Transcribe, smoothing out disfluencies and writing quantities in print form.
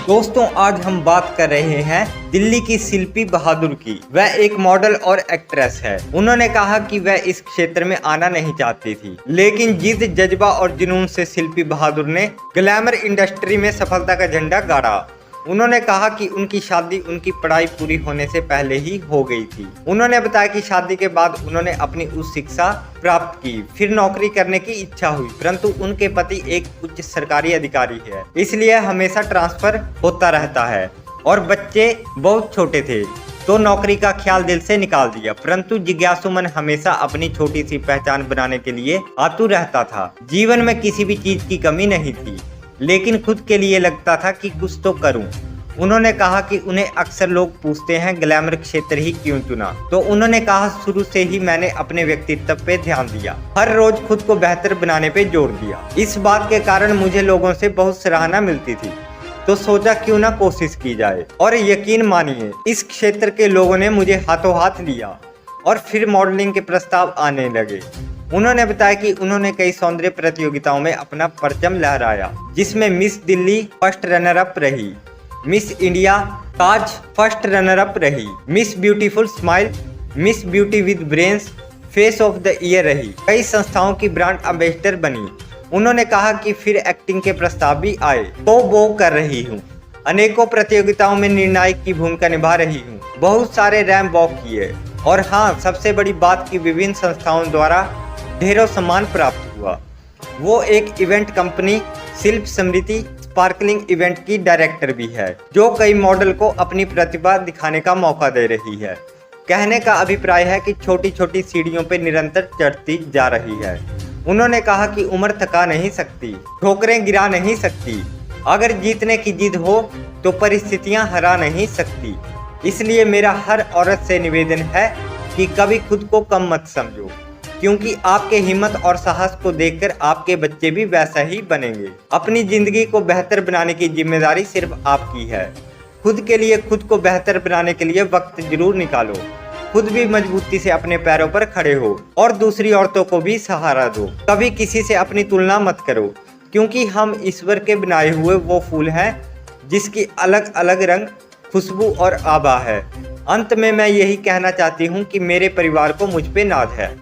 दोस्तों आज हम बात कर रहे हैं दिल्ली की शिल्पी बहादुर की। वह एक मॉडल और एक्ट्रेस है। उन्होंने कहा कि वह इस क्षेत्र में आना नहीं चाहती थी, लेकिन जिद, जज्बा और जुनून से शिल्पी बहादुर ने ग्लैमर इंडस्ट्री में सफलता का झंडा गाड़ा। उन्होंने कहा कि उनकी शादी उनकी पढ़ाई पूरी होने से पहले ही हो गई थी। उन्होंने बताया कि शादी के बाद उन्होंने अपनी उच्च शिक्षा प्राप्त की, फिर नौकरी करने की इच्छा हुई, परंतु उनके पति एक उच्च सरकारी अधिकारी है, इसलिए हमेशा ट्रांसफर होता रहता है और बच्चे बहुत छोटे थे तो नौकरी का ख्याल दिल से निकाल दिया। परंतु जिज्ञासु मन हमेशा अपनी छोटी सी पहचान बनाने के लिए आतुर रहता था। जीवन में किसी भी चीज की कमी नहीं थी, लेकिन खुद के लिए लगता था कि कुछ तो करूं। उन्होंने कहा कि उन्हें अक्सर लोग पूछते हैं ग्लैमर क्षेत्र ही क्यों चुना, तो उन्होंने कहा शुरू से ही मैंने अपने व्यक्तित्व पे ध्यान दिया, हर रोज खुद को बेहतर बनाने पे जोर दिया। इस बात के कारण मुझे लोगों से बहुत सराहना मिलती थी, तो सोचा क्यों ना कोशिश की जाए। और यकीन मानिए इस क्षेत्र के लोगों ने मुझे हाथों हाथ लिया और फिर मॉडलिंग के प्रस्ताव आने लगे। उन्होंने बताया कि उन्होंने कई सौंदर्य प्रतियोगिताओं में अपना परचम लहराया, जिसमें miss Delhi first runner up रही, मिस इंडिया ताज फर्स्ट रनर अप रही, miss beautiful smile, miss beauty with brains face of the year रही, कई संस्थाओं की ब्रांड एम्बेसडर बनी। उन्होंने कहा कि फिर एक्टिंग के प्रस्ताव भी आए तो वो कर रही हूँ, अनेकों प्रतियोगिताओं में निर्णायक की भूमिका निभा रही हूँ, बहुत सारे रैंप वॉक किए और हाँ, सबसे बड़ी बात की विभिन्न संस्थाओं द्वारा ढेरों सम्मान प्राप्त हुआ। वो एक इवेंट कंपनी शिल्प समृद्धि स्पार्कलिंग इवेंट की डायरेक्टर भी है, जो कई मॉडल को अपनी प्रतिभा दिखाने का मौका दे रही है। कहने का अभिप्राय है कि छोटी छोटी सीढ़ियों पर निरंतर चढ़ती जा रही है। उन्होंने कहा कि उम्र थका नहीं सकती, ठोकरें गिरा नहीं सकती, अगर जीतने की जिद हो तो परिस्थितियां हरा नहीं सकती। इसलिए मेरा हर औरत से निवेदन है कि कभी खुद को कम मत समझो, क्योंकि आपके हिम्मत और साहस को देखकर आपके बच्चे भी वैसा ही बनेंगे। अपनी जिंदगी को बेहतर बनाने की जिम्मेदारी सिर्फ आपकी है। खुद के लिए, खुद को बेहतर बनाने के लिए वक्त जरूर निकालो। खुद भी मजबूती से अपने पैरों पर खड़े हो और दूसरी औरतों को भी सहारा दो। कभी किसी से अपनी तुलना मत करो, क्योंकि हम ईश्वर के बनाए हुए वो फूल हैं जिसकी अलग अलग रंग, खुशबू और आभा है। अंत में मैं यही कहना चाहती हूँ कि मेरे परिवार को मुझ पे नाज है।